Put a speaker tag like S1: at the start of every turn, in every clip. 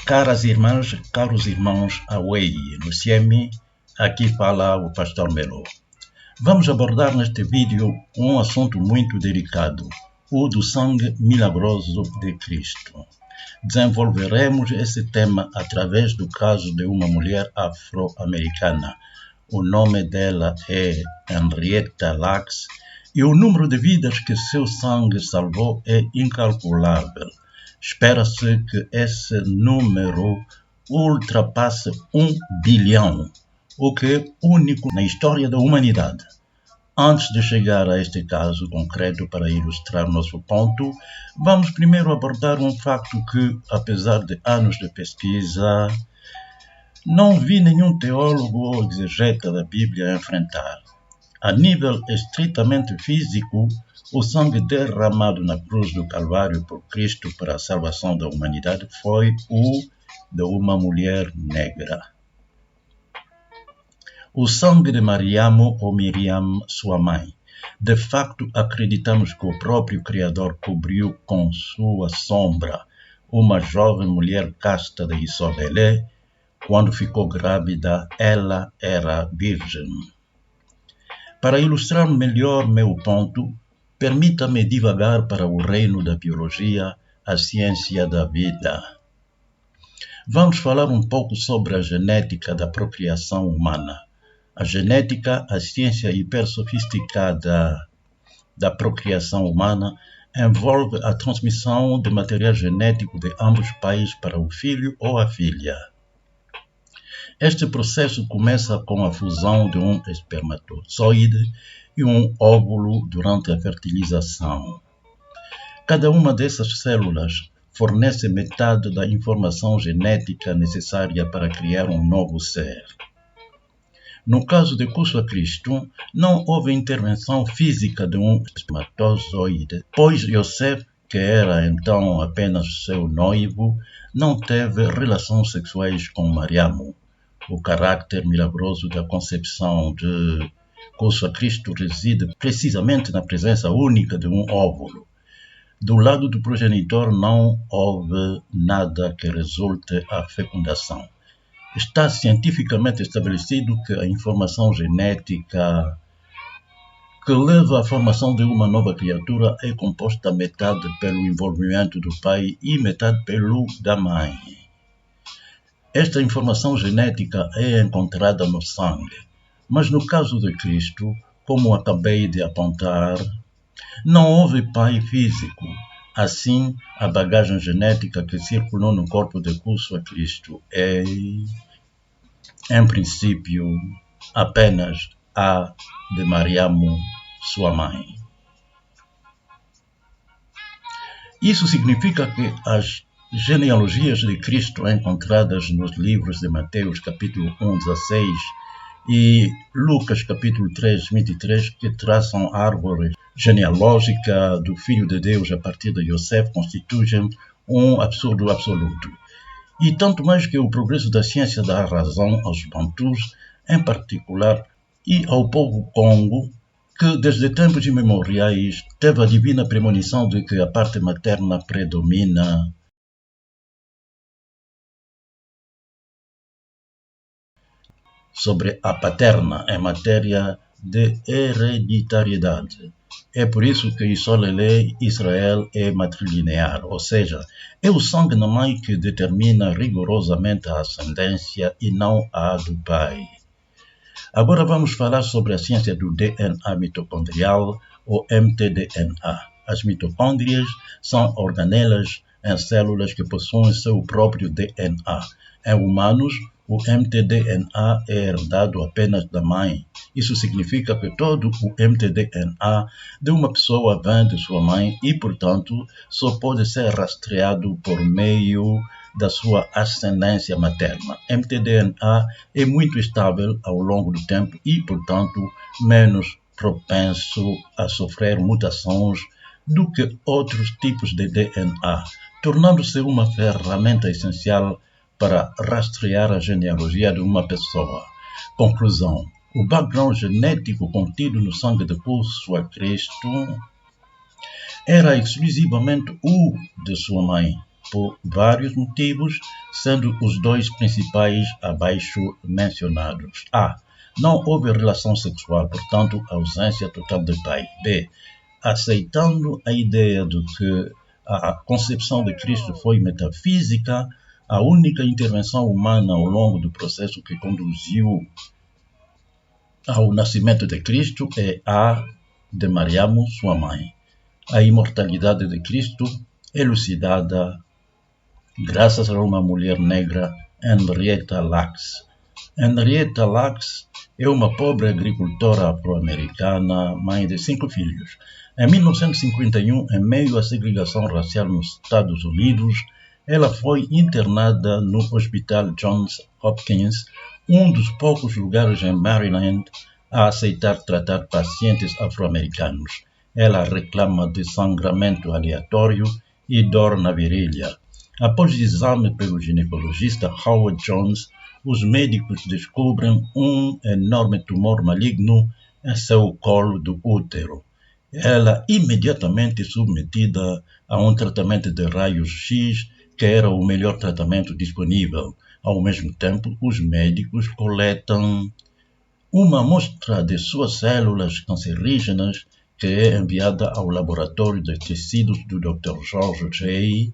S1: Caras irmãs, caros irmãos, Away, no CIEMI, aqui fala o Pastor Melo. Vamos abordar neste vídeo um assunto muito delicado, o do sangue milagroso de Cristo. Desenvolveremos esse tema através do caso de uma mulher afro-americana. O nome dela é Henrietta Lacks e o número de vidas que seu sangue salvou é incalculável. Espera-se que esse número ultrapasse 1 bilhão, o que é único na história da humanidade. Antes de chegar a este caso concreto para ilustrar nosso ponto, vamos primeiro abordar um facto que, apesar de anos de pesquisa, não vi nenhum teólogo ou exegeta da Bíblia enfrentar. A nível estritamente físico, o sangue derramado na cruz do Calvário por Cristo para a salvação da humanidade foi o de uma mulher negra. O sangue de Mariamo ou Miriam, sua mãe. De facto, acreditamos que o próprio Criador cobriu com sua sombra uma jovem mulher casta de Isobelé. Quando ficou grávida, ela era virgem. Para ilustrar melhor meu ponto, permita-me divagar para o reino da biologia, a ciência da vida. Vamos falar um pouco sobre a genética da procriação humana. A genética, a ciência hipersofisticada da procriação humana, envolve a transmissão de material genético de ambos os pais para o filho ou a filha. Este processo começa com a fusão de um espermatozoide e um óvulo durante a fertilização. Cada uma dessas células fornece metade da informação genética necessária para criar um novo ser. No caso de Curso a Cristo, não houve intervenção física de um espermatozoide, pois Yosef, que era então apenas seu noivo, não teve relações sexuais com Mariamo. O caráter milagroso da concepção de Curso a Cristo reside precisamente na presença única de um óvulo. Do lado do progenitor não houve nada que resulte a fecundação. Está cientificamente estabelecido que a informação genética que leva à formação de uma nova criatura é composta metade pelo envolvimento do pai e metade pelo da mãe. Esta informação genética é encontrada no sangue, mas no caso de Cristo, como acabei de apontar, não houve pai físico. Assim, a bagagem genética que circulou no corpo de Curso a Cristo é, em princípio, apenas a de Mariamo, sua mãe. Isso significa que as genealogias de Cristo encontradas nos livros de Mateus capítulo 1, 16 e Lucas capítulo 3, 23, que traçam a árvore genealógica do Filho de Deus a partir de Yosef, constituem um absurdo absoluto. E tanto mais que o progresso da ciência dá razão aos bantus, em particular, e ao povo Congo, que desde tempos imemoriais teve a divina premonição de que a parte materna predomina sobre a paterna em matéria de hereditariedade. É por isso que Isolele Israel é matrilinear, ou seja, é o sangue na mãe que determina rigorosamente a ascendência e não a do pai. Agora vamos falar sobre a ciência do DNA mitocondrial, ou mtDNA. As mitocôndrias são organelas em células que possuem seu próprio DNA. Em humanos, o mtDNA é herdado apenas da mãe. Isso significa que todo o mtDNA de uma pessoa vem de sua mãe e, portanto, só pode ser rastreado por meio da sua ascendência materna. mtDNA é muito estável ao longo do tempo e, portanto, menos propenso a sofrer mutações do que outros tipos de DNA, tornando-se uma ferramenta essencial para rastrear a genealogia de uma pessoa. Conclusão: o background genético contido no sangue de Curso a Cristo era exclusivamente o de sua mãe. por vários motivos, sendo os dois principais abaixo mencionados. A. Não houve relação sexual, portanto, ausência total de pai. B. Aceitando a ideia de que a concepção de Cristo foi metafísica, a única intervenção humana ao longo do processo que conduziu ao nascimento de Cristo é a de Mariamo, sua mãe. A imortalidade de Cristo elucidada graças a uma mulher negra, Henrietta Lacks. Henrietta Lacks é uma pobre agricultora afro-americana, mãe de 5 filhos. Em 1951, em meio à segregação racial nos Estados Unidos, ela foi internada no Hospital Johns Hopkins, um dos poucos lugares em Maryland a aceitar tratar pacientes afro-americanos. Ela reclama de sangramento aleatório e dor na virilha. Após exame pelo ginecologista Howard Jones, os médicos descobrem um enorme tumor maligno em seu colo do útero. Ela imediatamente submetida a um tratamento de raios-x, que era o melhor tratamento disponível. Ao mesmo tempo, os médicos coletam uma amostra de suas células cancerígenas, que é enviada ao laboratório de tecidos do Dr. George J.,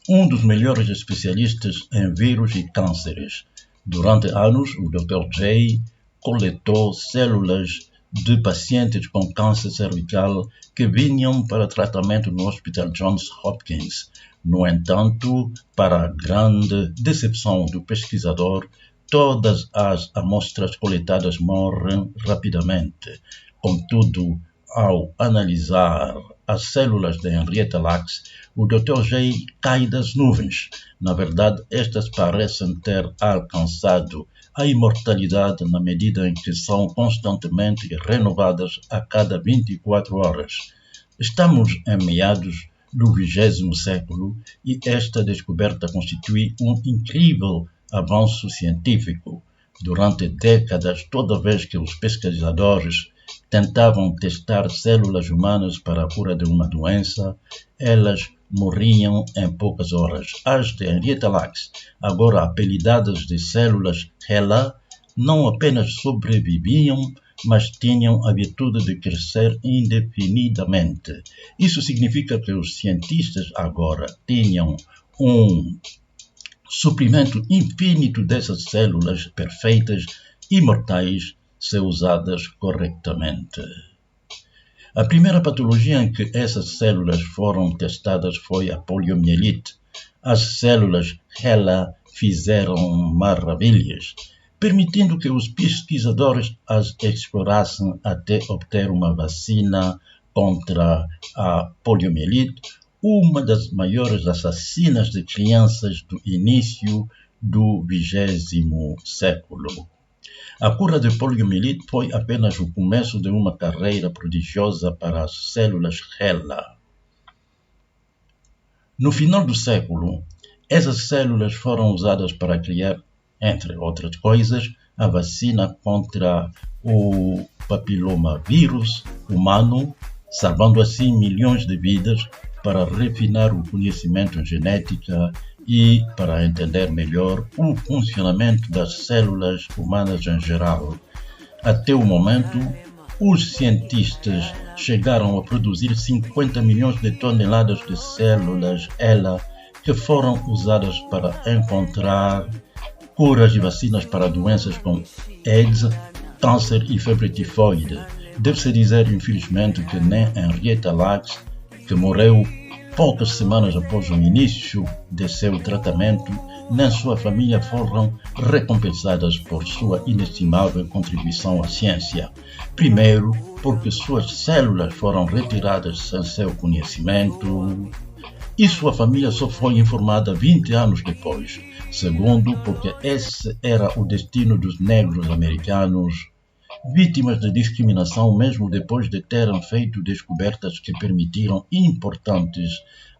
S1: um dos melhores especialistas em vírus e cânceres. Durante anos, o Dr. J. coletou células de pacientes com câncer cervical que vinham para tratamento no Hospital Johns Hopkins. No entanto, para a grande decepção do pesquisador, todas as amostras coletadas morrem rapidamente. Contudo, ao analisar as células de Henrietta Lacks, o Dr. J. cai das nuvens. Na verdade, estas parecem ter alcançado a imortalidade na medida em que são constantemente renovadas a cada 24 horas. Estamos em meados do 20º século e esta descoberta constitui um incrível avanço científico. Durante décadas, toda vez que os pesquisadores tentavam testar células humanas para a cura de uma doença, elas morriam em poucas horas. As de Henrietta Lacks, agora apelidadas de células HeLa, não apenas sobreviviam, mas tinham a virtude de crescer indefinidamente. Isso significa que os cientistas agora tinham um suprimento infinito dessas células perfeitas, imortais, se usadas corretamente. A primeira patologia em que essas células foram testadas foi a poliomielite. As células HeLa fizeram maravilhas, permitindo que os pesquisadores as explorassem até obter uma vacina contra a poliomielite, uma das maiores assassinas de crianças do início do 20º século. A cura de poliomielite foi apenas o começo de uma carreira prodigiosa para as células HeLa. No final do século, essas células foram usadas para criar, entre outras coisas, a vacina contra o papilomavírus humano, salvando assim milhões de vidas, para refinar o conhecimento em genética e para entender melhor o funcionamento das células humanas em geral. Até o momento, os cientistas chegaram a produzir 50 milhões de toneladas de células HeLa que foram usadas para encontrar curas e vacinas para doenças como AIDS, câncer e febre tifoide. Deve-se dizer, infelizmente, que nem Henrietta Lacks, que morreu poucas semanas após o início de seu tratamento, nem sua família foram recompensadas por sua inestimável contribuição à ciência. Primeiro, porque suas células foram retiradas sem seu conhecimento, e sua família só foi informada 20 anos depois. Segundo, porque esse era o destino dos negros americanos, vítimas de discriminação mesmo depois de terem feito descobertas que permitiram importantes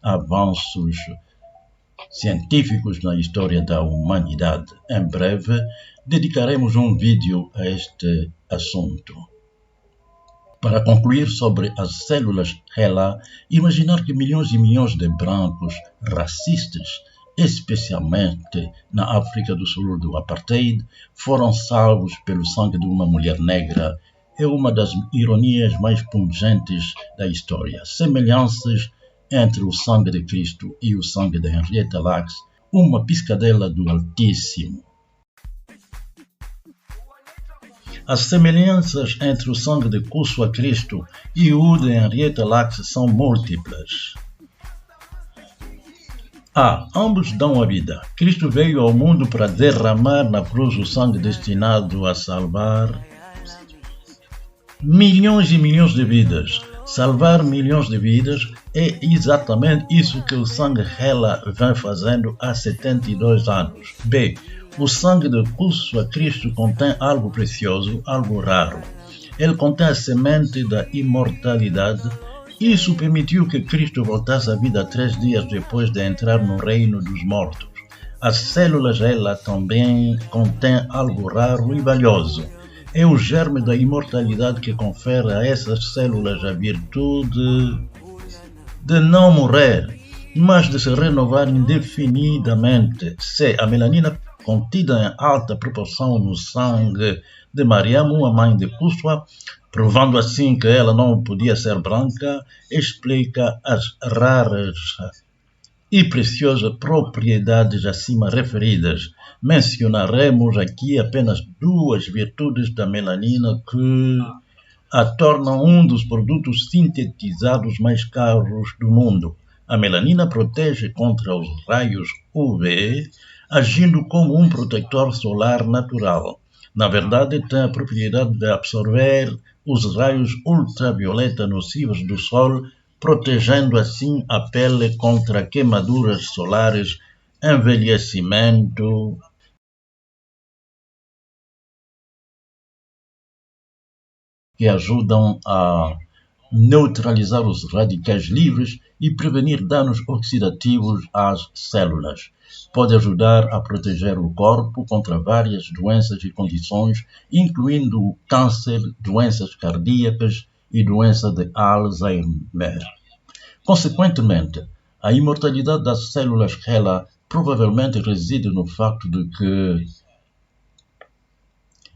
S1: avanços científicos na história da humanidade. Em breve, dedicaremos um vídeo a este assunto. Para concluir sobre as células HeLa, imaginar que milhões e milhões de brancos racistas, especialmente na África do Sul do Apartheid, foram salvos pelo sangue de uma mulher negra é uma das ironias mais pungentes da história. Semelhanças entre o sangue de Cristo e o sangue de Henrietta Lacks, uma piscadela do Altíssimo. As semelhanças entre o sangue de Kusuo Cristo e o de Henrietta Lacks são múltiplas. Ambos dão a vida. Cristo veio ao mundo para derramar na cruz o sangue destinado a salvar milhões e milhões de vidas. Salvar milhões de vidas é exatamente isso que o sangue HeLa vem fazendo há 72 anos. O sangue de Kusuo Cristo contém algo precioso, algo raro. Ele contém a semente da imortalidade. Isso permitiu que Cristo voltasse à vida 3 dias depois de entrar no reino dos mortos. As células HeLa também contêm algo raro e valioso. É o germe da imortalidade que confere a essas células a virtude de não morrer, mas de se renovar indefinidamente. A melanina contida em alta proporção no sangue de Mariamo, a mãe de Kusuo, provando assim que ela não podia ser branca, explica as raras e preciosas propriedades acima referidas. Mencionaremos aqui apenas 2 virtudes da melanina que a tornam um dos produtos sintetizados mais caros do mundo. A melanina protege contra os raios UV, agindo como um protetor solar natural. Na verdade, tem a propriedade de absorver os raios ultravioleta nocivos do Sol, protegendo assim a pele contra queimaduras solares, envelhecimento que ajudam a neutralizar os radicais livres e prevenir danos oxidativos às células. Pode ajudar a proteger o corpo contra várias doenças e condições, incluindo o câncer, doenças cardíacas e doença de Alzheimer. Consequentemente, a imortalidade das células HeLa provavelmente reside no facto de que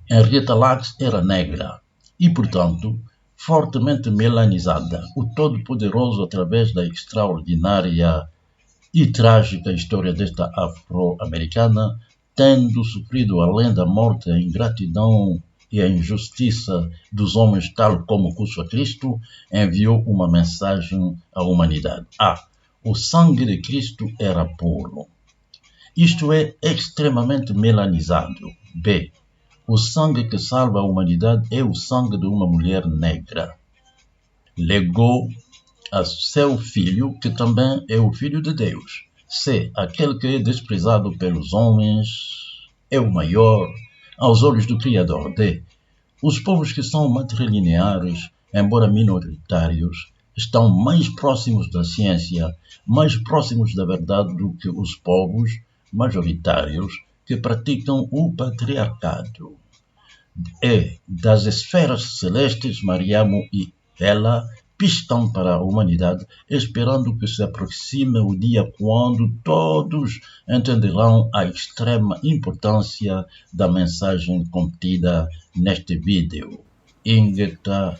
S1: Henrietta Lacks era negra e, portanto, fortemente melanizada. O Todo-Poderoso, através da extraordinária e trágica história desta afro-americana, tendo sofrido além da morte a ingratidão e a injustiça dos homens, tal como Kusuo Cristo, enviou uma mensagem à humanidade. O sangue de Cristo era puro. Isto é, extremamente melanizado. O sangue que salva a humanidade é o sangue de uma mulher negra. Legou a seu filho, que também é o Filho de Deus. Aquele que é desprezado pelos homens é o maior aos olhos do Criador. Os povos que são matrilineares, embora minoritários, estão mais próximos da ciência, mais próximos da verdade do que os povos majoritários que praticam o patriarcado. Das esferas celestes, Mariamo e HeLa pistam para a humanidade, esperando que se aproxime o dia quando todos entenderão a extrema importância da mensagem contida neste vídeo. Ingeta,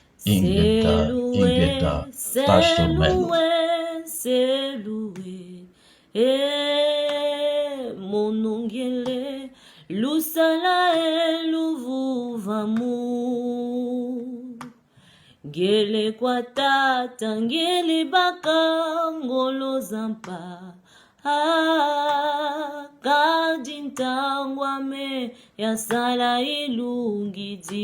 S1: Pastor Melo.
S2: Monongele lusala eluvuvamu ngele kwa tata ngele baka ngolo zampa kadintangwame yasala ilungidi